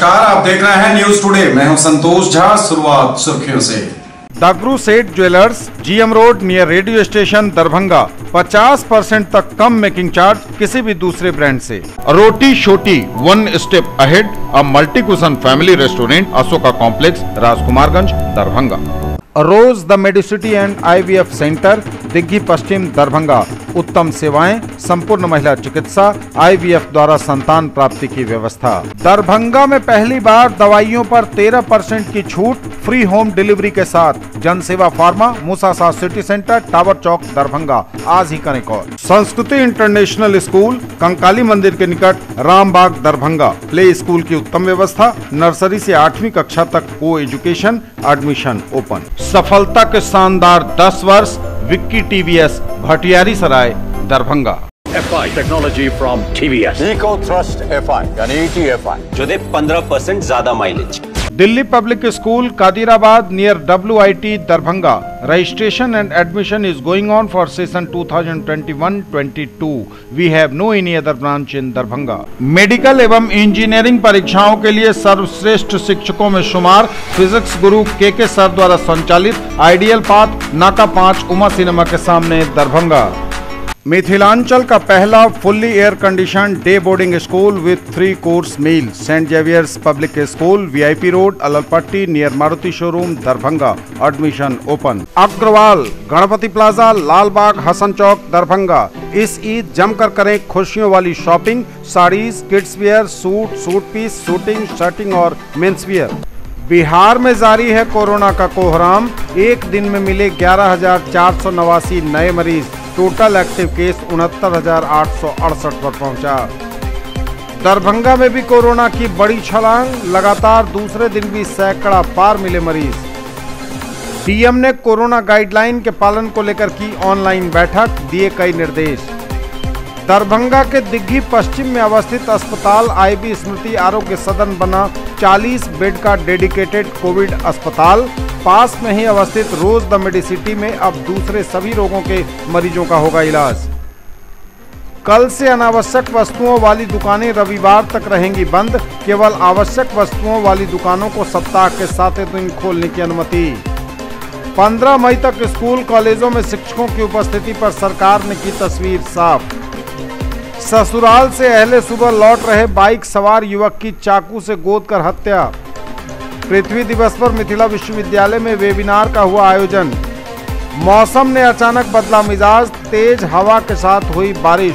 नमस्कार, आप देख रहे हैं न्यूज टुडे। मैं हूं संतोष झा। शुरुआत सुर्खियों से। दागरू सेठ jewellers, GM road near radio station Darbhanga 50% तक कम मेकिंग चार्ज किसी भी दूसरे ब्रांड से। रोटी शोटी one step ahead, a multi cuisine family restaurant, Ashoka complex, Rajkumarganj, Darbhanga. Rose the medicity and IVF centre, Digghi Paschim, Darbhanga. उत्तम सेवाएं, संपूर्ण महिला चिकित्सा, IVF द्वारा संतान प्राप्ति की व्यवस्था। दरभंगा में पहली बार दवाइयों पर 13% की छूट, फ्री होम डिलीवरी के साथ। जनसेवा फार्मा, मूसा सिटी सेंटर, टावर चौक, दरभंगा। आज ही करें कॉल। संस्कृति इंटरनेशनल स्कूल, कंकाली मंदिर के निकट, रामबाग, दरभंगा। प्ले स्कूल की उत्तम व्यवस्था, नर्सरी से 8वीं कक्षा तक को एजुकेशन, एडमिशन ओपन। सफलता के शानदार 10 वर्ष, Vicky TVS, Bhatiyari Sarai, Darbhanga. FI technology from TVS, eco thrust FI यानी ETFI जो दे 15% ज्यादा mileage. Delhi public school, Kadirabad near WIT, Darbhanga. Registration and admission is going on for session 2021-22. We have no any other branch in Darbhanga. Medical एवं engineering परीक्षाओं के लिए सर्वश्रेष्ठ शिक्षकों में शुमार, फिजिक्स गुरु KK सर द्वारा संचालित आइडियल पाथ, नाका 5, उमा सिनेमा के सामने, दरभंगा। मिथिलांचल का पहला fully air condition day boarding school with 3 course meal, saint Xavier's public school, VIP road, Allalpatti near Maruti showroom, Darbhanga. Admission open. Agrawal Ganpati plaza, Lalbagh, Hasan Chowk, Darbhanga. इस ईद जमकर करें खुशियों वाली shopping, saris, kids wear, suit, suit piece, suiting, shirting और मेंस वियर। बिहार में जारी है कोरोना का कोहराम, एक दिन में मिले 11,489 नए मरीज। टोटल एक्टिव केस 69,868 पर पहुंचा। दरभंगा में भी कोरोना की बड़ी छलांग, लगातार दूसरे दिन भी सैकड़ा पार मिले मरीज। DM ने कोरोना गाइडलाइन के पालन को लेकर की ऑनलाइन बैठक, दिए कई निर्देश। दरभंगा के दिग्घी पश्चिम में अवस्थित अस्पताल IB स्मृति आरोग्य सदन बना 40 बेड का डेडिकेटेड कोविड अस्पताल। पास में ही अवस्थित रोज द मेडिसिटी में अब दूसरे सभी रोगों के मरीजों का होगा इलाज। कल से अनावश्यक वस्तुओं वाली दुकानें रविवार तक रहेंगी बंद, केवल आवश्यक वस्तुओं वाली दुकानों को सप्ताह के 7 दिन खोलने की अनुमति। 15 मई तक स्कूल कॉलेजों में शिक्षकों की उपस्थिति पर सरकार ने की तस्वीर साफ। ससुराल से अहले सुबह लौट रहे बाइक सवार युवक की चाकू से गोद कर हत्या। पृथ्वी दिवस पर मिथिला विश्वविद्यालय में वेबिनार का हुआ आयोजन। मौसम ने अचानक बदला मिजाज, तेज हवा के साथ हुई बारिश।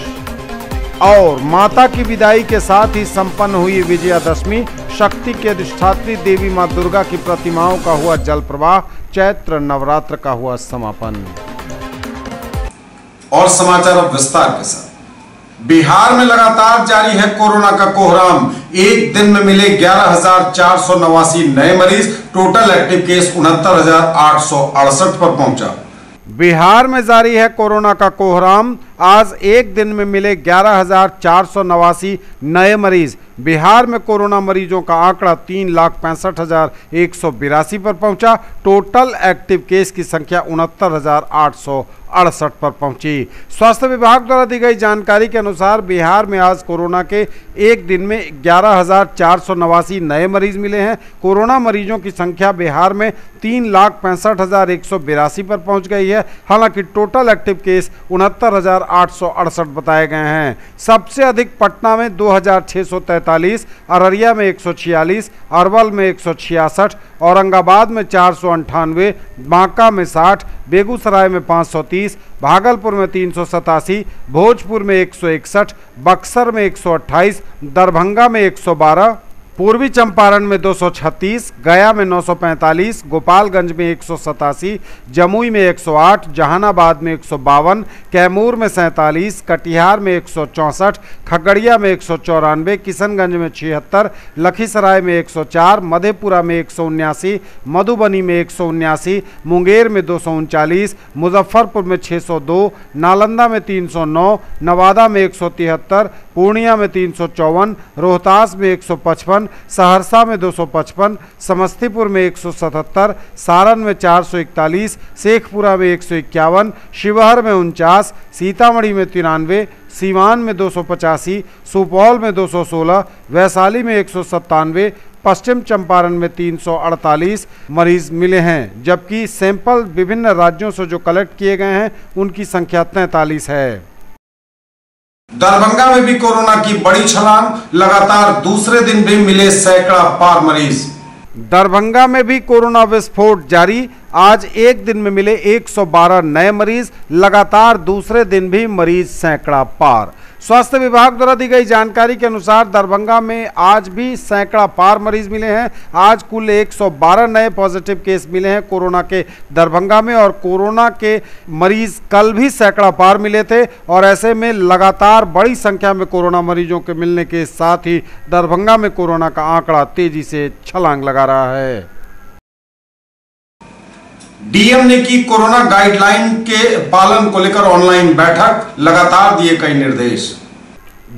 और माता की विदाई के साथ ही संपन्न हुई विजयादशमी, शक्ति के अधिष्ठात्री देवी मां दुर्गा की प्रतिमाओं का हुआ जल प्रवाह, चैत्र नवरात्र का हुआ समापन। और समाचार अब विस्तार के साथ। बिहार में लगातार जारी है कोरोना का कोहराम, एक दिन में मिले 11,489 नए मरीज। टोटल एक्टिव केस 69,868 पर पहुंचा। बिहार में जारी है कोरोना का कोहराम, आज एक दिन में मिले 11,489 नए मरीज। बिहार में कोरोना मरीजों का आंकड़ा 3,65,182 पर पहुंचा। टोटल एक्टिव केस की संख्या 69,868 पर पहुंची। स्वास्थ्य विभाग द्वारा दी गई जानकारी के अनुसार बिहार में आज कोरोना के एक दिन में 11,489 नए मरीज मिले हैं। कोरोना मरीजों की संख्या बिहार में 3,65,182 पर पहुंच गई है। हालांकि टोटल एक्टिव केस 69,868 बताए गए हैं। सबसे अधिक पटना में 2,643, अररिया में 146, अरवल में 166, औरंगाबाद में 498, बांका में 60, बेगूसराय में 530, भागलपुर में 387, भोजपुर में 161, बक्सर में 128, दरभंगा में 112, पूर्वी चंपारण में 236, गया में 945, गोपालगंज में 187, जमुई में 108, जहानाबाद में 152, कैमूर में 47, कटिहार में 164, खगड़िया में 194, किशनगंज में 76, लखीसराय में 104, मधेपुरा में 179, मधुबनी में 179, मुंगेर में 239, मुजफ्फरपुर में 602, नालंदा में 309, नवादा में 173, पूर्णिया में 354, रोहतास में 155, सहरसा में 255, समस्तीपुर में 177, सारण में 441, शेखपुरा में 151, शिवहर में 49, सीतामढ़ी में 93, सीवान में 285, सुपौल में 216, वैशाली में 197, पश्चिम चंपारण में 348 मरीज मिले हैं, जबकि सैंपल विभिन्न राज्यों से जो कलेक्ट किए गए हैं उनकी संख्या 43 है। दरभंगा में भी कोरोना की बड़ी छलांग, लगातार दूसरे दिन भी मिले सैकड़ा पार मरीज। दरभंगा में भी कोरोना विस्फोट जारी, आज एक दिन में मिले 112 नए मरीज, लगातार दूसरे दिन भी मरीज सैकड़ा पार। स्वास्थ्य विभाग द्वारा दी गई जानकारी के अनुसार दरभंगा में आज भी सैकड़ा पार मरीज मिले हैं। आज कुल 112 नए पॉजिटिव केस मिले हैं कोरोना के दरभंगा में, और कोरोना के मरीज कल भी सैकड़ा पार मिले थे, और ऐसे में लगातार बड़ी संख्या में कोरोना मरीजों के मिलने के साथ ही दरभंगा में कोरोना का आंकड़ा तेजी से छलांग लगा रहा है। डीएम ने की कोरोना गाइडलाइन के पालन को लेकर ऑनलाइन बैठक, लगातार दिए कई निर्देश।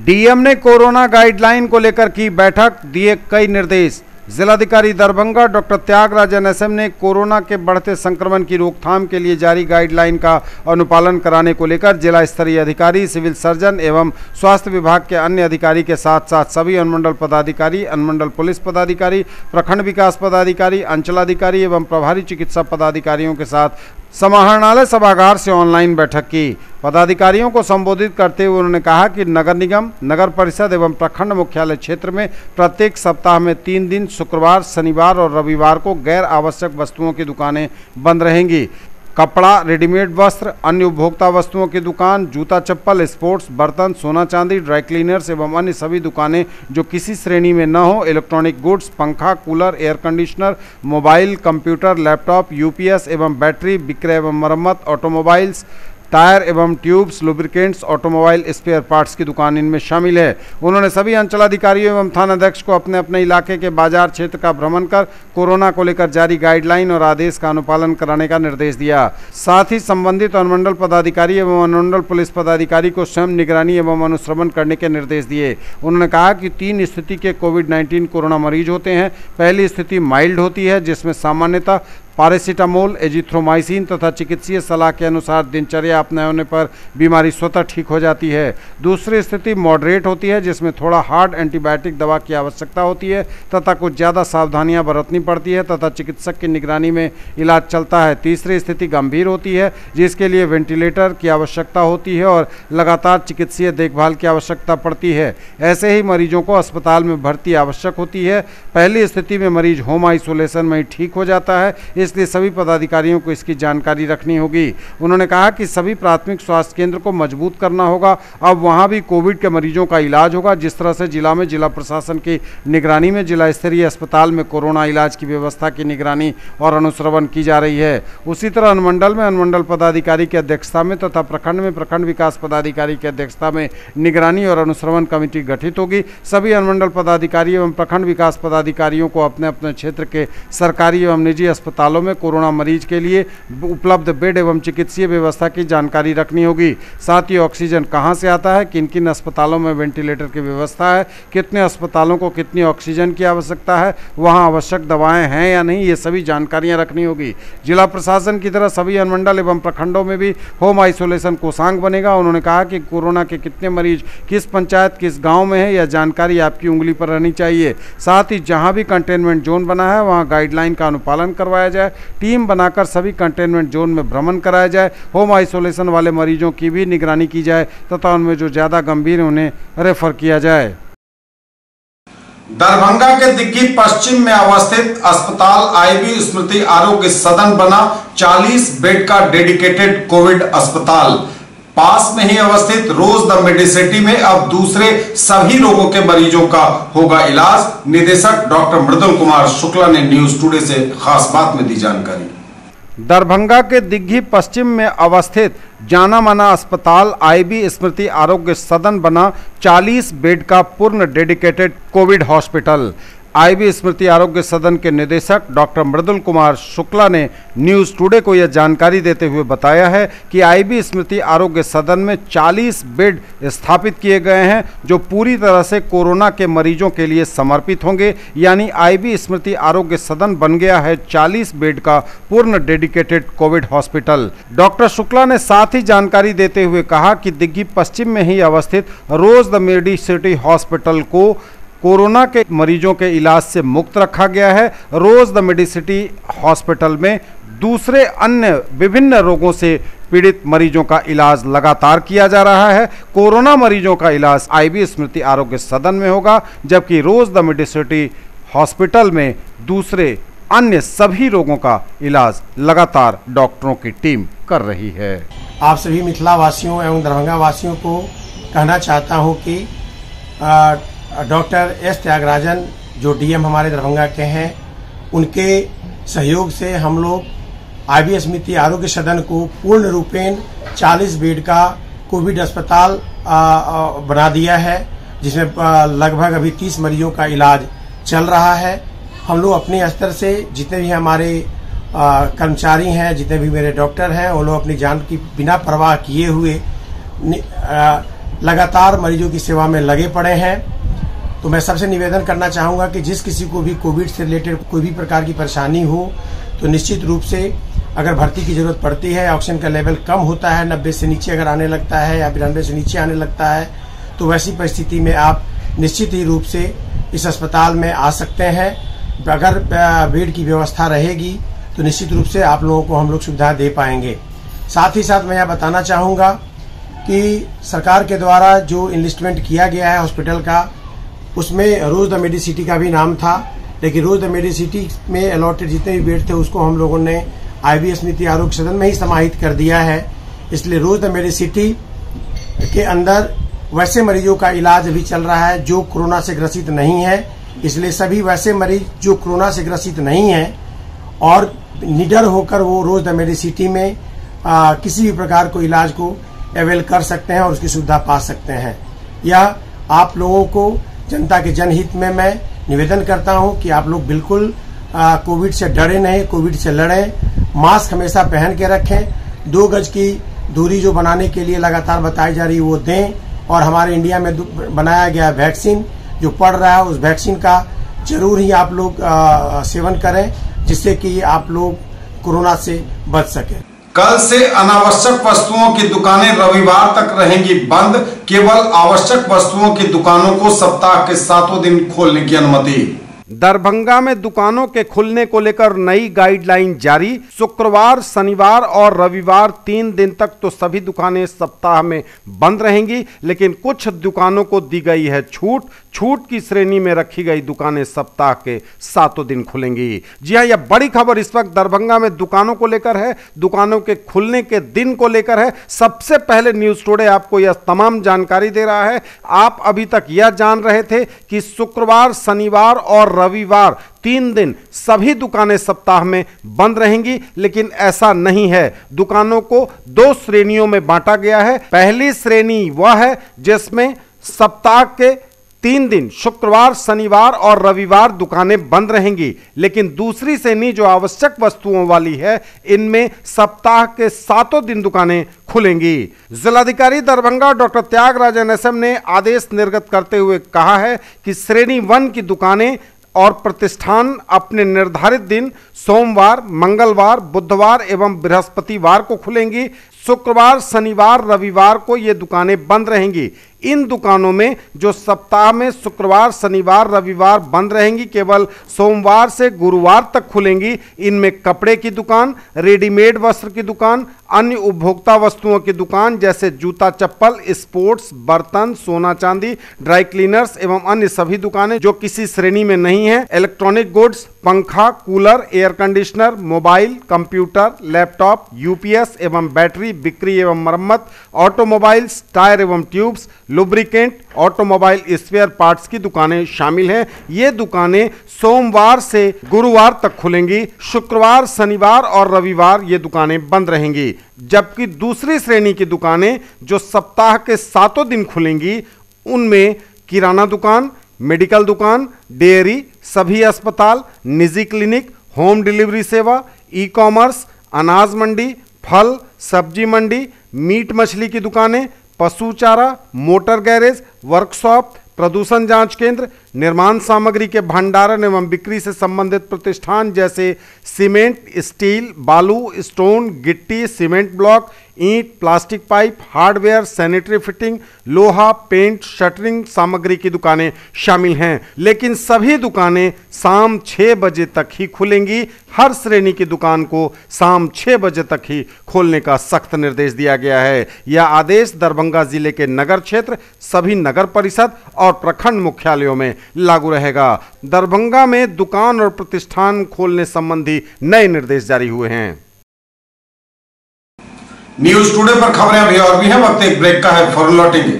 डीएम ने कोरोना गाइडलाइन को लेकर की बैठक, दिए कई निर्देश। जिलाधिकारी दरभंगा डॉक्टर त्यागराजन एसएम ने कोरोना के बढ़ते संक्रमण की रोकथाम के लिए जारी गाइडलाइन का अनुपालन कराने को लेकर जिला स्तरीय अधिकारी, सिविल सर्जन एवं स्वास्थ्य विभाग के अन्य अधिकारी के साथ साथ सभी अनुमंडल पदाधिकारी, अनुमंडल पुलिस पदाधिकारी, प्रखंड विकास पदाधिकारी, अंचलाधिकारी एवं प्रभारी चिकित्सा पदाधिकारियों के साथ समाहरणालय सभागार से ऑनलाइन बैठक की। पदाधिकारियों को संबोधित करते हुए उन्होंने कहा कि नगर निगम, नगर परिषद एवं प्रखंड मुख्यालय क्षेत्र में प्रत्येक सप्ताह में 3 दिन शुक्रवार, शनिवार और रविवार को गैर आवश्यक वस्तुओं की दुकानें बंद रहेंगी। कपड़ा, रेडीमेड वस्त्र, अन्य उपभोक्ता वस्तुओं की दुकान, जूता चप्पल, स्पोर्ट्स, बर्तन, सोना चांदी, ड्राई क्लीनर्स एवं अन्य सभी दुकानें जो किसी श्रेणी में न हो, इलेक्ट्रॉनिक गुड्स, पंखा, cooler, air conditioner, mobile, computer, laptop, UPS एवं बैटरी, विक्रय एवं मरम्मत, ऑटोमोबाइल्स, टायर एवं tubes, lubricants, automobile spare parts की दुकान इनमें शामिल है। उन्होंने सभी अंचलाधिकारियों एवं थानाध्यक्ष को अपने अपने इलाके के बाजार क्षेत्र का भ्रमण कर कोरोना को लेकर जारी गाइडलाइन और आदेश का अनुपालन कराने का निर्देश दिया। साथ ही संबंधित अनुमंडल पदाधिकारी एवं अनुमंडल पुलिस पदाधिकारी को स्वयं निगरानी एवं अनुश्रवण करने के निर्देश दिए। उन्होंने कहा कि 3 स्थिति के कोविड-19 कोरोना मरीज होते हैं। पहली स्थिति माइल्ड होती है, जिसमें सामान्यतः पैरासीटामोल, एजिथ्रोमाइसिन तथा चिकित्सीय सलाह के अनुसार दिनचर्या अपनाने होने पर बीमारी स्वतः ठीक हो जाती है। दूसरी स्थिति मॉडरेट होती है, जिसमें थोड़ा हार्ड एंटीबायोटिक दवा की आवश्यकता होती है तथा कुछ ज़्यादा सावधानियां बरतनी पड़ती है तथा चिकित्सक की निगरानी में इलाज चलता है। तीसरी स्थिति गंभीर होती है, जिसके लिए वेंटिलेटर की आवश्यकता होती है और लगातार चिकित्सीय देखभाल की आवश्यकता पड़ती है। ऐसे ही मरीजों को अस्पताल में भर्ती आवश्यक होती है। पहली स्थिति में मरीज होम आइसोलेशन में ही ठीक हो जाता है, इसलिए सभी पदाधिकारियों को इसकी जानकारी रखनी होगी। उन्होंने कहा कि सभी प्राथमिक स्वास्थ्य केंद्र को मजबूत करना होगा। अब वहां भी कोविड के मरीजों का इलाज होगा। जिस तरह से जिला में जिला प्रशासन की निगरानी में जिला स्तरीय अस्पताल में कोरोना इलाज की व्यवस्था की निगरानी और अनुश्रवण की जा रही है, उसी तरह अनुमंडल में अनुमंडल पदाधिकारी की अध्यक्षता में तथा प्रखंड में प्रखंड विकास पदाधिकारी की अध्यक्षता में निगरानी और अनुश्रवण कमेटी गठित होगी। सभी अनुमंडल पदाधिकारी एवं प्रखंड विकास पदाधिकारियों को अपने अपने क्षेत्र के सरकारी एवं निजी अस्पतालों में कोरोना मरीज के लिए उपलब्ध बेड एवं चिकित्सीय व्यवस्था की जानकारी रखनी होगी। साथ ही ऑक्सीजन कहां से आता है, किन किन अस्पतालों में वेंटिलेटर की व्यवस्था है, कितने अस्पतालों को कितनी ऑक्सीजन की आवश्यकता है, वहां आवश्यक दवाएं हैं या नहीं, ये सभी जानकारियां रखनी होगी। जिला प्रशासन की तरह सभी अनुमंडल एवं प्रखंडों में भी होम आइसोलेशन कोषांग बनेगा। उन्होंने कहा कि कोरोना के कितने मरीज किस पंचायत किस गाँव में है, यह जानकारी आपकी उंगली पर रहनी चाहिए। साथ ही जहाँ भी कंटेनमेंट जोन बना है वहाँ गाइडलाइन का अनुपालन करवाया जाए। टीम बनाकर सभी कंटेनमेंट जोन में भ्रमण कराया जाए। होम आइसोलेशन वाले मरीजों की भी निगरानी की जाए तथा उनमें जो ज्यादा गंभीर उन्हें रेफर किया जाए। दरभंगा के दिग्गी पश्चिम में अवस्थित अस्पताल आईबी स्मृति आरोग्य सदन बना 40 बेड का डेडिकेटेड कोविड अस्पताल। पास में ही अवस्थित रोज द मेडिसिटी में अब दूसरे सभी रोगों के मरीजों का होगा इलाज। निदेशक डॉक्टर मृदुल कुमार शुक्ला ने न्यूज टुडे से खास बात में दी जानकारी। दरभंगा के दिग्गी पश्चिम में अवस्थित जाना माना अस्पताल आईबी स्मृति आरोग्य सदन बना 40 बेड का पूर्ण डेडिकेटेड कोविड हॉस्पिटल। आईबी स्मृति आरोग्य सदन के निदेशक डॉक्टर मृदुल कुमार शुक्ला ने न्यूज़ टुडे को यह जानकारी देते हुए बताया है कि आईबी स्मृति आरोग्य सदन में 40 बेड स्थापित किए गए हैं जो पूरी तरह से कोरोना के मरीजों के लिए समर्पित होंगे। यानी आईबी स्मृति आरोग्य सदन बन गया है 40 बेड का पूर्ण dedicated Covid hospital. Doctor Shukla ने साथ ही जानकारी देते हुए कहा कि दिग्गी पश्चिम में ही अवस्थित रोज द मेडिसिटी हॉस्पिटल को कोरोना के मरीजों के इलाज से मुक्त रखा गया है। रोज द मेडिसिटी हॉस्पिटल में दूसरे अन्य विभिन्न रोगों से पीड़ित मरीजों का इलाज लगातार किया जा रहा है। कोरोना मरीजों का इलाज आईबी स्मृति आरोग्य सदन में होगा, जबकि रोज द मेडिसिटी हॉस्पिटल में दूसरे अन्य सभी रोगों का इलाज लगातार डॉक्टरों की टीम कर रही है। आप सभी मिथिला वासियों एवं दरभंगा वासियों को कहना चाहता हूं कि डॉक्टर एस त्यागराजन जो डीएम हमारे दरभंगा के हैं, उनके सहयोग से हम लोग आईबी स्मृति आरोग्य सदन को पूर्ण रूपेण 40 बेड का कोविड अस्पताल बना दिया है, जिसमें लगभग अभी 30 मरीजों का इलाज चल रहा है। हम लोग अपने स्तर से जितने भी हमारे कर्मचारी हैं, जितने भी मेरे डॉक्टर हैं, वो लोग अपनी जान की बिना परवाह किए हुए लगातार मरीजों की सेवा में लगे पड़े हैं। तो मैं सबसे निवेदन करना चाहूँगा कि जिस किसी को भी कोविड से रिलेटेड कोई भी प्रकार की परेशानी हो तो निश्चित रूप से अगर भर्ती की जरूरत पड़ती है, ऑक्सीजन का लेवल कम होता है, 90 से नीचे अगर आने लगता है या 92 से नीचे आने लगता है, तो वैसी परिस्थिति में आप निश्चित ही रूप से इस अस्पताल में आ सकते हैं। अगर बेड की व्यवस्था रहेगी तो निश्चित रूप से आप लोगों को हम लोग सुविधा दे पाएंगे। साथ ही साथ मैं यह बताना चाहूँगा कि सरकार के द्वारा जो इन्वेस्टमेंट किया गया है हॉस्पिटल का, उसमें रोज द मेडिसिटी का भी नाम था, लेकिन रोज द मेडिसिटी में अलॉटेड जितने भी बेड थे उसको हम लोगों ने आईबी स्मृति आरोग्य सदन में ही समाहित कर दिया है। इसलिए रोज द मेडिसिटी के अंदर वैसे मरीजों का इलाज भी चल रहा है जो कोरोना से ग्रसित नहीं है। इसलिए सभी वैसे मरीज जो कोरोना से ग्रसित नहीं है और निडर होकर वो रोज द मेडिसिटी में किसी भी प्रकार को इलाज को अवेल कर सकते हैं और उसकी सुविधा पा सकते हैं। यह आप लोगों को जनता के जनहित में मैं निवेदन करता हूं कि आप लोग बिल्कुल कोविड से डरे नहीं, कोविड से लड़ें, मास्क हमेशा पहन के रखें, 2 गज की दूरी जो बनाने के लिए लगातार बताई जा रही है वो दें, और हमारे इंडिया में बनाया गया वैक्सीन जो पड़ रहा है उस वैक्सीन का जरूर ही आप लोग सेवन करें, जिससे कि आप लोग कोरोना से बच सकें। कल से अनावश्यक वस्तुओं की दुकानें रविवार तक रहेंगी बंद। केवल आवश्यक वस्तुओं की दुकानों को सप्ताह के 7 दिन खोलने की अनुमति। दरभंगा में दुकानों के खुलने को लेकर नई गाइडलाइन जारी। शुक्रवार, शनिवार और रविवार 3 दिन तक तो सभी दुकानें सप्ताह में बंद रहेंगी, लेकिन कुछ दुकानों को दी गई है छूट। छूट की श्रेणी में रखी गई दुकानें सप्ताह के 7 दिन खुलेंगी। जी हां, यह बड़ी खबर इस वक्त दरभंगा में दुकानों को लेकर है, दुकानों के खुलने के दिन को लेकर है। सबसे पहले न्यूज टुडे आपको यह तमाम जानकारी दे रहा है। आप अभी तक यह जान रहे थे कि शुक्रवार, शनिवार और रविवार 3 दिन सभी दुकानें सप्ताह में बंद रहेंगी, लेकिन ऐसा नहीं है। दुकानों को 2 श्रेणियों में बांटा गया है। पहली श्रेणी वह है जिसमें सप्ताह के 3 दिन शुक्रवार, शनिवार और रविवार दुकानें बंद रहेंगी, लेकिन दूसरी श्रेणी जो आवश्यक वस्तुओं वाली है, इनमें सप्ताह के 7 दिन दुकानें खुलेंगी। जिलाधिकारी दरभंगा डॉक्टर त्यागराजन एसएम ने आदेश निर्गत करते हुए कहा है कि श्रेणी 1 की दुकानें और प्रतिष्ठान अपने निर्धारित दिन सोमवार, मंगलवार, बुधवार एवं बृहस्पतिवार को खुलेंगी। शुक्रवार, शनिवार, रविवार को ये दुकानें बंद रहेंगी। इन दुकानों में जो सप्ताह में शुक्रवार, शनिवार, रविवार बंद रहेंगी, केवल सोमवार से गुरुवार तक खुलेंगी। इनमें कपड़े की दुकान, रेडीमेड वस्त्र की दुकान, अन्य उपभोक्ता वस्तुओं की दुकान जैसे जूता, चप्पल, स्पोर्ट्स, बर्तन, सोना चांदी, ड्राई क्लीनर्स एवं अन्य सभी दुकानें जो किसी श्रेणी में नहीं है, इलेक्ट्रॉनिक गुड्स, पंखा, cooler, air conditioner, mobile, computer, laptop, UPS एवं बैटरी बिक्री एवं मरम्मत, ऑटोमोबाइल्स, टायर एवं tubes, lubricant, automobile spare parts की दुकानें शामिल हैं। ये दुकानें सोमवार से गुरुवार तक खुलेंगी। शुक्रवार, शनिवार और रविवार ये दुकानें बंद रहेंगी, जबकि दूसरी श्रेणी की दुकानें जो सप्ताह के 7 दिन खुलेंगी, उनमें किराना दुकान, मेडिकल दुकान, डेयरी, सभी अस्पताल, निजी क्लिनिक, होम डिलीवरी सेवा, ई कॉमर्स, अनाज मंडी, फल सब्जी मंडी, मीट मछली की दुकानें, पशु चारा, मोटर गैरेज, वर्कशॉप, प्रदूषण जांच केंद्र, निर्माण सामग्री के भंडारण एवं बिक्री से संबंधित प्रतिष्ठान जैसे सीमेंट, स्टील, बालू, स्टोन, गिट्टी, सीमेंट ब्लॉक, ईंट, plastic pipe, hardware, sanitary fitting, लोहा, पेंट, शटरिंग सामग्री की दुकानें शामिल हैं। लेकिन सभी दुकानें शाम 6 बजे तक ही खुलेंगी। हर श्रेणी की दुकान को शाम 6 बजे तक ही खोलने का सख्त निर्देश दिया गया है। यह आदेश दरभंगा जिले के नगर क्षेत्र, सभी नगर परिषद और प्रखंड मुख्यालयों में लागू रहेगा। दरभंगा में दुकान और प्रतिष्ठान खोलने संबंधी नए निर्देश जारी हुए हैं। न्यूज टुडे पर खबरें अभी और भी हैं, वक्त एक ब्रेक का है, फौरन लौटेंगे।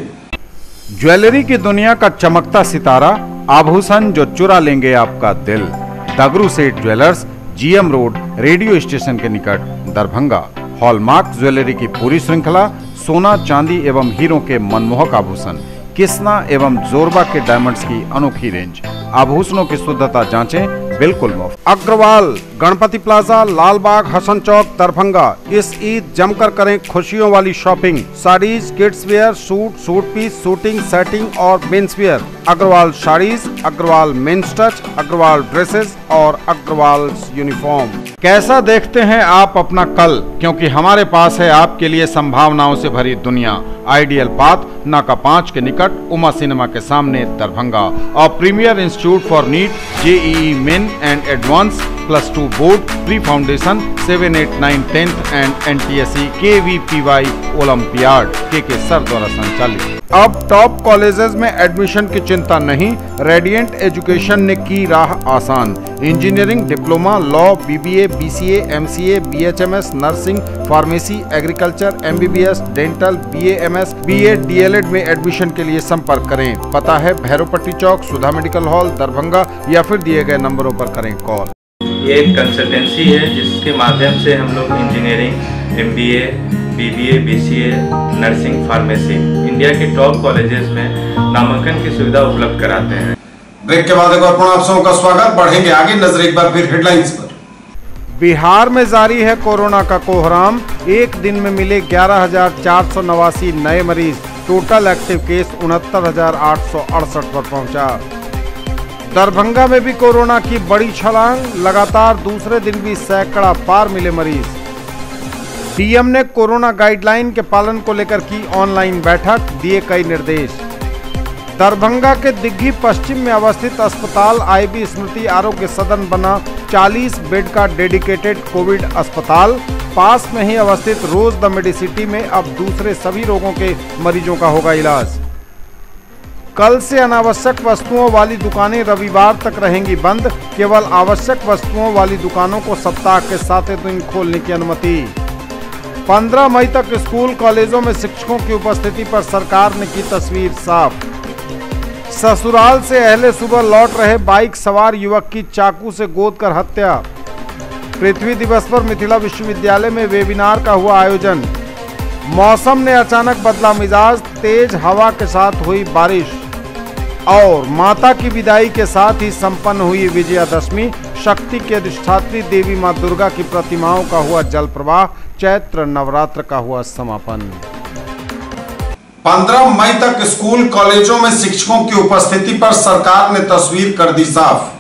ज्वेलरी की दुनिया का चमकता सितारा, आभूषण जो चुरा लेंगे आपका दिल। दगरू सेठ jewellers, GM road, radio station के निकट, दरभंगा। हॉलमार्क ज्वेलरी की पूरी श्रृंखला, सोना, चांदी एवं हीरों के मनमोहक आभूषण, किस्ना एवं जोरबा के डायमंड्स की अनोखी रेंज। आभूषणों की शुद्धता जांचें, बिल्कुल मुफ्त। अग्रवाल, गणपति प्लाजा, लालबाग, हसन चौक, दरभंगा। इस ईद जमकर करें खुशियों वाली shopping. Saris, kids wear, suit piece, suiting, shirting और men's wear. Agrawal saris, Agrawal men's touch, Agrawal dresses और अग्रवाल यूनिफॉर्म। कैसा देखते हैं आप अपना कल, क्योंकि हमारे पास है आपके लिए संभावनाओं से भरी दुनिया। आइडियल पाथ, नाका 5 के निकट, उमा सिनेमा के सामने, दरभंगा। और premier institute for NEET, JEE main and advance, +2 board, pre foundation, 7, 8, 9, 10th and NTSE KVPY olympiad के सर द्वारा संचालित। अब टॉप कॉलेजेस में एडमिशन की चिंता नहीं, रेडिएंट एजुकेशन ने की राह आसान। Engineering, diploma, law, BBA, BCA, MCA, BHMS, nursing, pharmacy, agriculture, MBBS, dental, BAMS, BEd, DLEd में एडमिशन के लिए संपर्क करें। पता है भैरोपट्टी चौक, सुधा मेडिकल हॉल, दरभंगा, या फिर दिए गए नंबरों पर करें कॉल। ये एक कंसल्टेंसी है जिसके माध्यम से हम लोग engineering, MBA, BBA, BCA, nursing, pharmacy India के टॉप कॉलेजेस में नामांकन की सुविधा उपलब्ध कराते हैं। ब्रेक के बाद एक बार पुनः आप सबों का स्वागत। बढ़ेंगे आगे, नजर एक बार फिर हेडलाइंस पर। बिहार में जारी है कोरोना का कोहराम। एक दिन में मिले 11,489 नए मरीज। टोटल एक्टिव केस 69,868 पर पहुंचा। दरभंगा में भी कोरोना की बड़ी छलांग, लगातार दूसरे दिन भी सैकड़ा पार मिले मरीज। डीएम ने कोरोना गाइडलाइन के पालन को लेकर की ऑनलाइन बैठक, दिए कई निर्देश। दरभंगा के दिग्घी पश्चिम में अवस्थित अस्पताल आईबी स्मृति आरोग्य सदन बना 40 बेड का डेडिकेटेड कोविड अस्पताल। पास में ही अवस्थित रोज द मेडिसिटी में अब दूसरे सभी रोगों के मरीजों का होगा इलाज। कल से अनावश्यक वस्तुओं वाली दुकानें रविवार तक रहेंगी बंद। केवल आवश्यक वस्तुओं वाली दुकानों को सप्ताह के 7 दिन खोलने की अनुमति। 15 मई तक स्कूल कॉलेजों में शिक्षकों की उपस्थिति पर सरकार ने की तस्वीर साफ। ससुराल से अहले सुबह लौट रहे बाइक सवार युवक की चाकू से गोद कर हत्या। पृथ्वी दिवस पर मिथिला विश्वविद्यालय में वेबिनार का हुआ आयोजन। मौसम ने अचानक बदला मिजाज, तेज हवा के साथ हुई बारिश। और माता की विदाई के साथ ही संपन्न हुई विजयादशमी। शक्ति की अधिष्ठात्री देवी मां दुर्गा की प्रतिमाओं का हुआ जल प्रवाह। चैत्र नवरात्र का हुआ समापन। 15 मई तक स्कूल कॉलेजों में शिक्षकों की उपस्थिति पर सरकार ने तस्वीर कर दी साफ।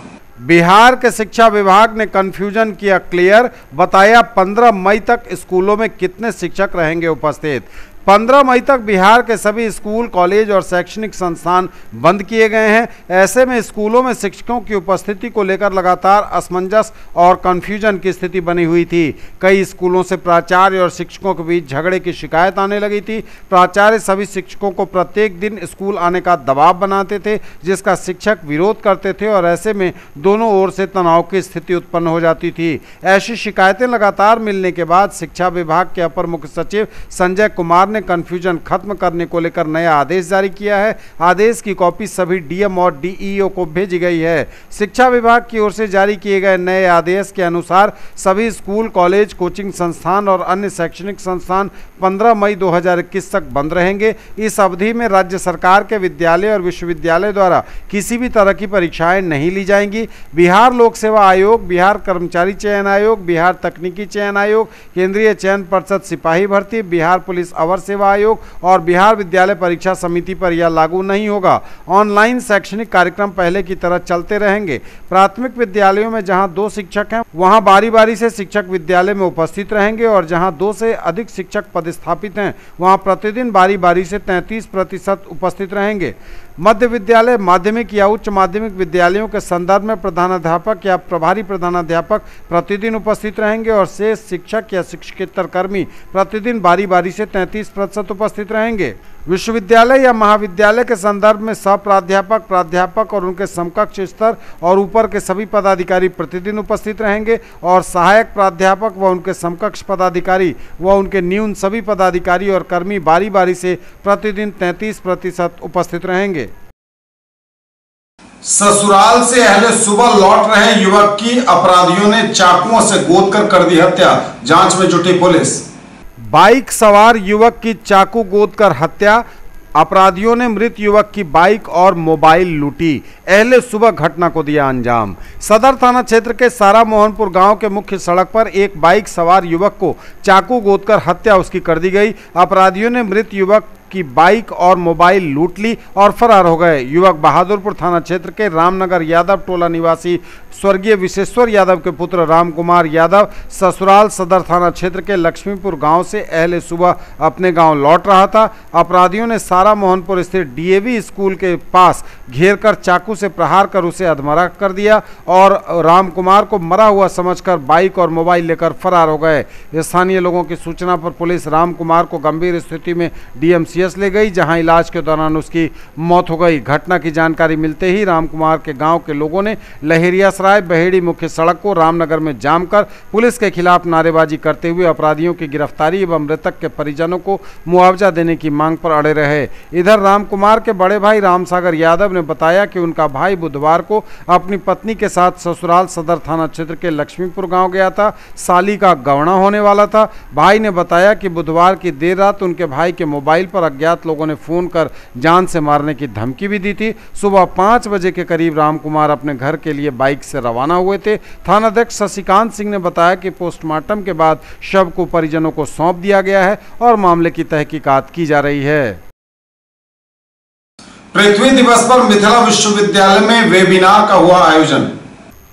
बिहार के शिक्षा विभाग ने कंफ्यूजन किया क्लियर, बताया 15 मई तक स्कूलों में कितने शिक्षक रहेंगे उपस्थित। 15 मई तक बिहार के सभी स्कूल, कॉलेज और शैक्षणिक संस्थान बंद किए गए हैं। ऐसे में स्कूलों में शिक्षकों की उपस्थिति को लेकर लगातार असमंजस और कंफ्यूजन की स्थिति बनी हुई थी। कई स्कूलों से प्राचार्य और शिक्षकों के बीच झगड़े की शिकायत आने लगी थी। प्राचार्य सभी शिक्षकों को प्रत्येक दिन स्कूल आने का दबाव बनाते थे, जिसका शिक्षक विरोध करते थे और ऐसे में दोनों ओर से तनाव की स्थिति उत्पन्न हो जाती थी। ऐसी शिकायतें लगातार मिलने के बाद शिक्षा विभाग के अपर मुख्य सचिव संजय कुमार ने कंफ्यूजन खत्म करने को लेकर नया आदेश जारी किया है। आदेश की कॉपी सभी डीएम और डीईओ को भेजी गई है। शिक्षा विभाग की ओर से जारी किए गए नए आदेश के अनुसार सभी स्कूल, कॉलेज, कोचिंग संस्थान और अन्य शैक्षणिक संस्थान 15 मई 2021 तक बंद रहेंगे। इस अवधि में राज्य सरकार के विद्यालय और विश्वविद्यालय द्वारा किसी भी तरह की परीक्षाएं नहीं ली जाएंगी। बिहार लोक सेवा आयोग, बिहार कर्मचारी चयन आयोग, बिहार तकनीकी चयन आयोग, केंद्रीय चयन पर्षद सिपाही भर्ती, बिहार पुलिस अवर संघर्ष सेवा आयोग और बिहार विद्यालय परीक्षा समिति पर यह लागू नहीं होगा। ऑनलाइन शैक्षणिक कार्यक्रम पहले की तरह चलते रहेंगे। प्राथमिक विद्यालयों में जहां 2 शिक्षक हैं वहां बारी बारी से शिक्षक विद्यालय में उपस्थित रहेंगे और जहां 2 से अधिक शिक्षक पदस्थापित हैं वहां प्रतिदिन बारी बारी से 33% उपस्थित रहेंगे। मध्य विद्यालय, माध्यमिक या उच्च माध्यमिक विद्यालयों के संदर्भ में प्रधानाध्यापक या प्रभारी प्रधानाध्यापक प्रतिदिन उपस्थित रहेंगे और शेष शिक्षक या शिक्षकेतर कर्मी प्रतिदिन बारी बारी से 33% उपस्थित रहेंगे। विश्वविद्यालय या महाविद्यालय के संदर्भ में सहप्राध्यापक, प्राध्यापक और उनके समकक्ष स्तर और ऊपर के सभी पदाधिकारी प्रतिदिन उपस्थित रहेंगे और सहायक प्राध्यापक व उनके समकक्ष पदाधिकारी व उनके न्यून सभी पदाधिकारी और कर्मी बारी बारी से प्रतिदिन 33% उपस्थित रहेंगे। ससुराल से अहले सुबह लौट रहे युवक की अपराधियों ने चाकुओं से गोदकर कर दी हत्या, जांच में जुटी पुलिस। बाइक सवार युवक की चाकू गोदकर हत्या, अपराधियों ने मृत युवक की बाइक और मोबाइल लूटी, अहले सुबह घटना को दिया अंजाम। सदर थाना क्षेत्र के सारा मोहनपुर गांव के मुख्य सड़क पर एक बाइक सवार युवक को चाकू गोदकर हत्या उसकी कर दी गई। अपराधियों ने मृत युवक की बाइक और मोबाइल लूट ली और फरार हो गए। युवक बहादुरपुर थाना क्षेत्र के रामनगर यादव टोला निवासी स्वर्गीय विशेश्वर यादव के पुत्र राम कुमार यादव ससुराल सदर थाना क्षेत्र के लक्ष्मीपुर गांव से अहले सुबह अपने गांव लौट रहा था। अपराधियों ने सारा मोहनपुर स्थित डीएवी स्कूल के पास घेरकर चाकू से प्रहार कर उसे अधमरा कर दिया और राम कुमार को मरा हुआ समझकर बाइक और मोबाइल लेकर फरार हो गए। स्थानीय लोगों की सूचना पर पुलिस राम कुमार को गंभीर स्थिति में डीएमसीएच ले गई, जहां इलाज के दौरान उसकी मौत हो गई। घटना की जानकारी मिलते ही राम कुमार के गांव के लोगों ने लहेरिया सराय बहेड़ी मुख्य सड़क को रामनगर में जाम कर पुलिस के खिलाफ नारेबाजी करते हुए अपराधियों की गिरफ्तारी एवं मृतक के परिजनों को मुआवजा देने की मांग पर अड़े रहे। इधर राम कुमार के बड़े भाई रामसागर यादव ने बताया कि उनका भाई बुधवार को अपनी पत्नी के साथ ससुराल सदर थाना क्षेत्र के लक्ष्मीपुर गांव गया था। साली का गवना होने वाला था। भाई ने बताया कि बुधवार की देर रात उनके भाई के मोबाइल पर अज्ञात लोगों ने फोन कर जान से मारने की धमकी भी दी थी। सुबह 5 बजे के करीब राम कुमार अपने घर के लिए बाइक से रवाना हुए थे। थानाध्यक्ष शशिकांत सिंह ने बताया कि पोस्टमार्टम के बाद शव को परिजनों को सौंप दिया गया है और मामले की तहकीकात की जा रही है। पृथ्वी दिवस पर मिथिला विश्वविद्यालय में वेबिनार का हुआ आयोजन।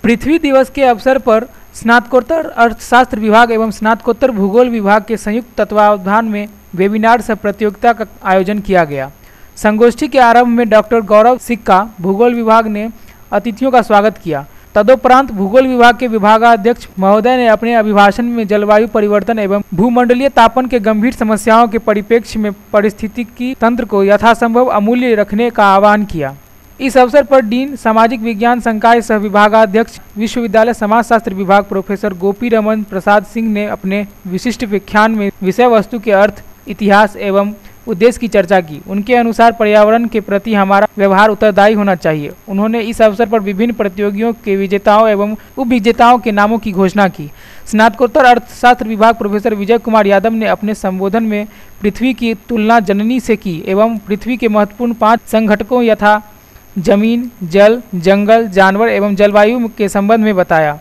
पृथ्वी दिवस के अवसर पर स्नातकोत्तर अर्थशास्त्र विभाग एवं स्नातकोत्तर भूगोल विभाग के संयुक्त तत्वावधान में वेबिनार सह प्रतियोगिता का आयोजन किया गया। संगोष्ठी के आरंभ में डॉक्टर गौरव सिक्का भूगोल विभाग ने अतिथियों का स्वागत किया। तदोपरांत भूगोल विभाग के विभागाध्यक्ष महोदय ने अपने अभिभाषण में जलवायु परिवर्तन एवं भूमंडलीय तापन के गंभीर समस्याओं के परिप्रेक्ष्य में पारिस्थितिकी तंत्र को यथासंभव अमूल्य रखने का आह्वान किया। इस अवसर पर डीन सामाजिक विज्ञान संकाय सह विभागाध्यक्ष विश्वविद्यालय समाजशास्त्र विभाग प्रोफेसर गोपी रमन प्रसाद सिंह ने अपने विशिष्ट व्याख्यान में विषय वस्तु के अर्थ, इतिहास एवं उद्देश्य की चर्चा की। उनके अनुसार पर्यावरण के प्रति हमारा व्यवहार उत्तरदायी होना चाहिए। उन्होंने इस अवसर पर विभिन्न प्रतियोगियों के विजेताओं एवं उपविजेताओं के नामों की घोषणा की। स्नातकोत्तर अर्थशास्त्र विभाग प्रोफेसर विजय कुमार यादव ने अपने संबोधन में पृथ्वी की तुलना जननी से की एवं पृथ्वी के महत्वपूर्ण 5 संघटकों यथा जमीन, जल, जंगल, जानवर एवं जलवायु के संबंध में बताया।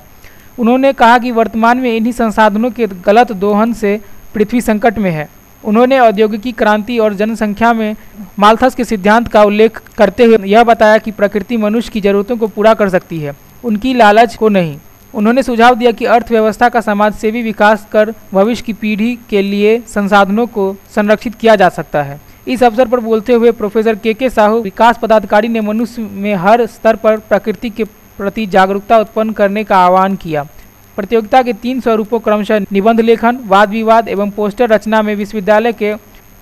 उन्होंने कहा कि वर्तमान में इन्हीं संसाधनों के गलत दोहन से पृथ्वी संकट में है। उन्होंने औद्योगिकी क्रांति और जनसंख्या में माल्थस के सिद्धांत का उल्लेख करते हुए यह बताया कि प्रकृति मनुष्य की जरूरतों को पूरा कर सकती है, उनकी लालच को नहीं। उन्होंने सुझाव दिया कि अर्थव्यवस्था का समाजसेवी विकास कर भविष्य की पीढ़ी के लिए संसाधनों को संरक्षित किया जा सकता है। इस अवसर पर बोलते हुए प्रोफेसर के साहू विकास पदाधिकारी ने मनुष्य में हर स्तर पर प्रकृति के प्रति जागरूकता उत्पन्न करने का आह्वान किया। प्रतियोगिता के 3 स्वरूपों क्रमशः निबंध लेखन, वाद विवाद एवं पोस्टर रचना में विश्वविद्यालय के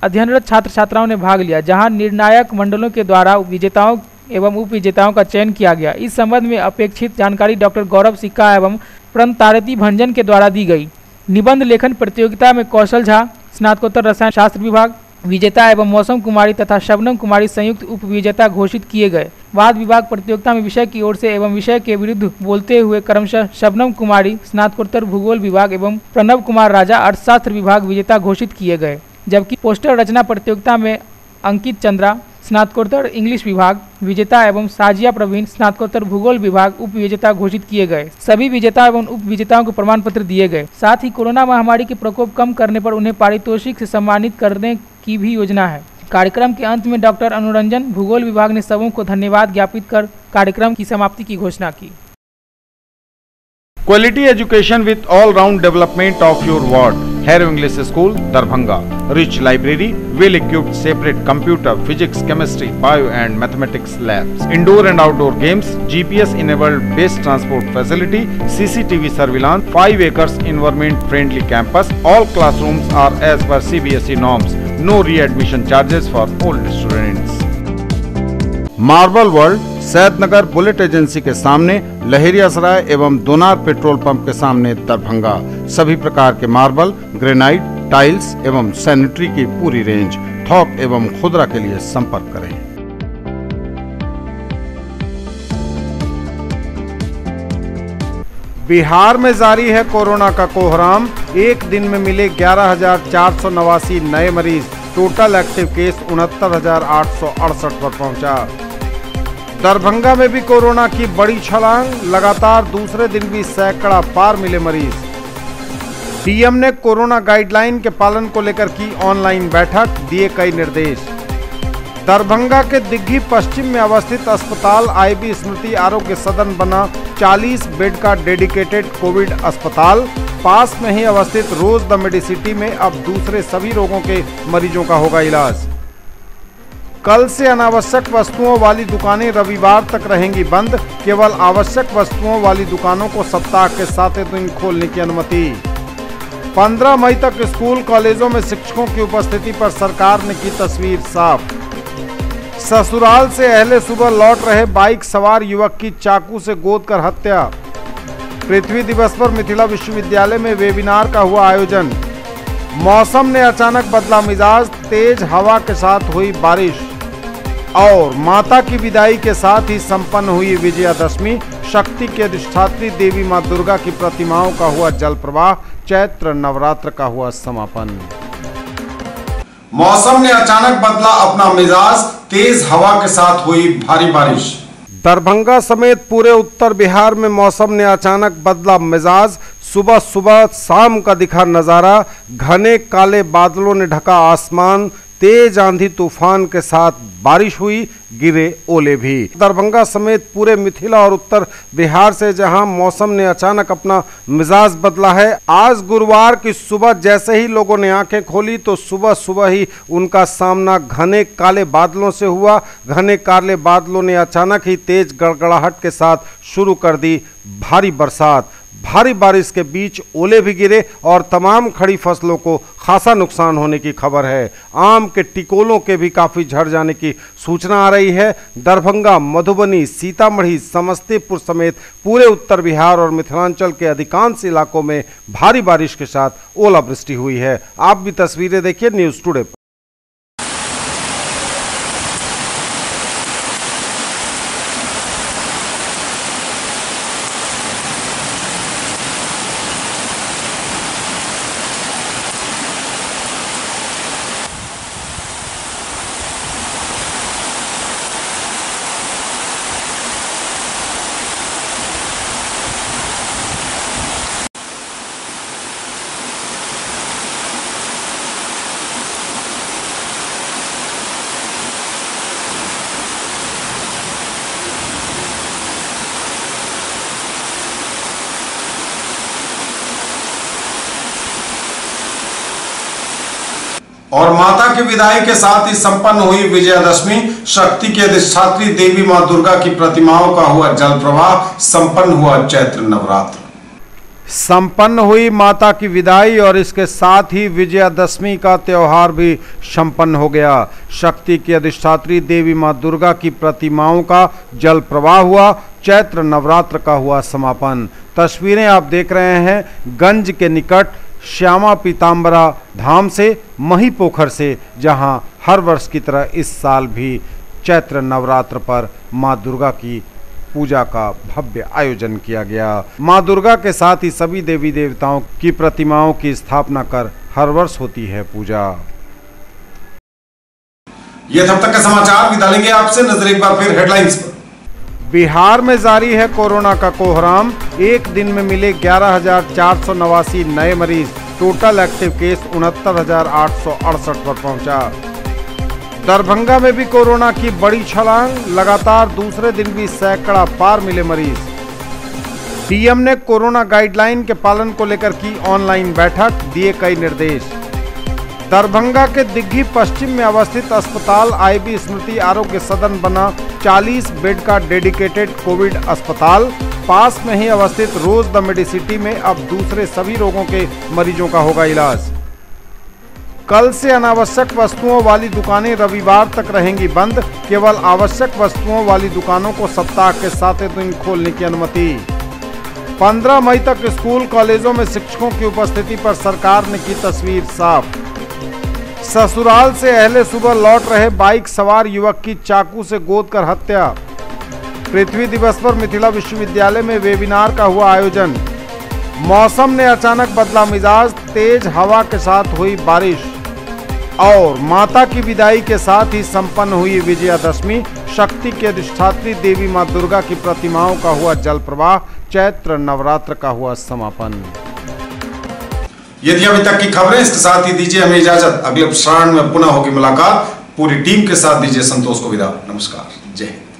अध्ययनरत छात्र छात्राओं ने भाग लिया, जहां निर्णायक मंडलों के द्वारा विजेताओं एवं उपविजेताओं का चयन किया गया। इस संबंध में अपेक्षित जानकारी डॉक्टर गौरव सिक्का एवं प्रणतारती भंजन के द्वारा दी गई। निबंध लेखन प्रतियोगिता में कौशल झा स्नातकोत्तर रसायन शास्त्र विभाग विजेता एवं मौसम कुमारी तथा शबनम कुमारी संयुक्त उपविजेता घोषित किए गए। वाद विभाग प्रतियोगिता में विषय की ओर से एवं विषय के विरुद्ध बोलते हुए क्रमशः शबनम कुमारी स्नातकोत्तर भूगोल विभाग एवं प्रणव कुमार राजा अर्थशास्त्र विभाग विजेता घोषित किए गए। जबकि पोस्टर रचना प्रतियोगिता में अंकित चंद्रा स्नातकोत्तर इंग्लिश विभाग विजेता एवं साजिया प्रवीण स्नातकोत्तर भूगोल विभाग उप विजेता घोषित किए गए। सभी विजेता एवं उप विजेताओं को प्रमाण पत्र दिए गए। साथ ही कोरोना महामारी के प्रकोप कम करने पर उन्हें पारितोषिक से सम्मानित करने की भी योजना है। कार्यक्रम के अंत में डॉक्टर अनुरंजन भूगोल विभाग ने सबों को धन्यवाद ज्ञापित कर कार्यक्रम की समाप्ति की घोषणा की। Quality education with all-round development of your ward. Harrow English School, Darbhanga. Rich library, well-equipped separate computer, physics, chemistry, bio and mathematics labs. Indoor and outdoor games, GPS-enabled base transport facility, CCTV surveillance, 5 acres environment-friendly campus. All classrooms are as per CBSE norms. No readmission charges for all students. Marble world, Saidnagar bullet agency के सामने, लहेरियासराय एवं दोनार petrol pump के सामने, दरभंगा। सभी प्रकार के marble, granite, tiles एवं sanitary की पूरी रेंज। थोक एवं खुदरा के लिए संपर्क करें। बिहार में जारी है कोरोना का कोहराम। एक दिन में मिले 11,489 नए मरीज। टोटल एक्टिव केस 69,868 पर पहुंचा। दरभंगा में भी कोरोना की बड़ी छलांग। लगातार दूसरे दिन भी सैकड़ा पार मिले मरीज। डीएम ने कोरोना गाइडलाइन के पालन को लेकर की ऑनलाइन बैठक, दिए कई निर्देश। दरभंगा के दिग्घी पश्चिम में अवस्थित अस्पताल आईबी स्मृति आरोग्य सदन बना 40 बेड का डेडिकेटेड कोविड अस्पताल। पास में ही अवस्थित रोज द मेडिसिटी में अब दूसरे सभी रोगों के मरीजों का होगा इलाज। कल से अनावश्यक वस्तुओं वाली दुकानें रविवार तक रहेंगी बंद। केवल आवश्यक वस्तुओं वाली दुकानों को सप्ताह के 7 दिन खोलने की अनुमति। 15 मई तक स्कूल कॉलेजों में शिक्षकों की उपस्थिति पर सरकार ने की तस्वीर साफ। ससुराल से अहले सुबह लौट रहे बाइक सवार युवक की चाकू से गोद कर हत्या। पृथ्वी दिवस पर मिथिला विश्वविद्यालय में वेबिनार का हुआ आयोजन। मौसम ने अचानक बदला मिजाज, तेज हवा के साथ हुई बारिश। और माता की विदाई के साथ ही संपन्न हुई विजयादशमी। शक्ति के अधिष्ठात्री देवी मां दुर्गा की प्रतिमाओं का हुआ जल प्रवाह। चैत्र नवरात्र का हुआ समापन। मौसम ने अचानक बदला अपना मिजाज, तेज हवा के साथ हुई भारी बारिश। दरभंगा समेत पूरे उत्तर बिहार में मौसम ने अचानक बदला मिजाज। सुबह सुबह शाम का दिखा नजारा। घने काले बादलों ने ढका आसमान। तेज आंधी तूफान के साथ बारिश हुई, गिरे ओले भी। दरभंगा समेत पूरे मिथिला और उत्तर बिहार से जहां मौसम ने अचानक अपना मिजाज बदला है। आज गुरुवार की सुबह जैसे ही लोगों ने आंखें खोली तो सुबह सुबह ही उनका सामना घने काले बादलों से हुआ। घने काले बादलों ने अचानक ही तेज गड़गड़ाहट के साथ शुरू कर दी भारी बरसात। भारी बारिश के बीच ओले भी गिरे और तमाम खड़ी फसलों को खासा नुकसान होने की खबर है। आम के टिकोलों के भी काफ़ी झड़ जाने की सूचना आ रही है। दरभंगा, मधुबनी, सीतामढ़ी, समस्तीपुर समेत पूरे उत्तर बिहार और मिथिलांचल के अधिकांश इलाकों में भारी बारिश के साथ ओलावृष्टि हुई है। आप भी तस्वीरें देखिए न्यूज़ टुडे पर। और माता की विदाई के साथ ही संपन्न हुई विजयादशमी। शक्ति की अधिष्ठात्री देवी मां दुर्गा की प्रतिमाओं का हुआ जल प्रवाह। संपन्न हुआ चैत्र नवरात्र। संपन्न हुई माता की विदाई और इसके साथ ही विजयादशमी का त्योहार भी संपन्न हो गया। शक्ति की अधिष्ठात्री देवी मां दुर्गा की प्रतिमाओं का जल प्रवाह हुआ। चैत्र नवरात्र का हुआ समापन। तस्वीरें आप देख रहे हैं गंज के निकट श्यामा पीताम्बरा धाम से, मही पोखर से, जहां हर वर्ष की तरह इस साल भी चैत्र नवरात्र पर मां दुर्गा की पूजा का भव्य आयोजन किया गया। मां दुर्गा के साथ ही सभी देवी देवताओं की प्रतिमाओं की स्थापना कर हर वर्ष होती है पूजा। ये तब तक के समाचार। विदा लेंगे आपसे, नजर एक बार फिर हेडलाइंस पर। बिहार में जारी है कोरोना का कोहराम। एक दिन में मिले 11,489 नए मरीज। टोटल एक्टिव केस 69,868 पर पहुंचा। दरभंगा में भी कोरोना की बड़ी छलांग, लगातार दूसरे दिन भी सैकड़ा पार मिले मरीज। डीएम ने कोरोना गाइडलाइन के पालन को लेकर की ऑनलाइन बैठक, दिए कई निर्देश। दरभंगा के दिग्घी पश्चिम में अवस्थित अस्पताल आईबी स्मृति आरोग्य सदन बना 40 बेड का डेडिकेटेड कोविड अस्पताल। पास में ही अवस्थित रोज द मेडिसिटी में अब दूसरे सभी रोगों के मरीजों का होगा इलाज। कल से अनावश्यक वस्तुओं वाली दुकानें रविवार तक रहेंगी बंद, केवल आवश्यक वस्तुओं वाली दुकानों को सप्ताह के 7 दिन खोलने की अनुमति। 15 मई तक स्कूल कॉलेजों में शिक्षकों की उपस्थिति पर सरकार ने की तस्वीर साफ। ससुराल से अहले सुबह लौट रहे बाइक सवार युवक की चाकू से गोद कर हत्या। पृथ्वी दिवस पर मिथिला विश्वविद्यालय में वेबिनार का हुआ आयोजन। मौसम ने अचानक बदला मिजाज, तेज हवा के साथ हुई बारिश। और माता की विदाई के साथ ही संपन्न हुई विजयादशमी। शक्ति के अधिष्ठात्री देवी मां दुर्गा की प्रतिमाओं का हुआ जल प्रवाह। चैत्र नवरात्र का हुआ समापन। ये थी अभी तक की खबरें। इसके साथ ही दीजिए हमें इजाजत। अगले प्रसारण में पुनः होगी मुलाकात। पूरी टीम के साथ दीजिए संतोष को विदा। नमस्कार, जय हिंद।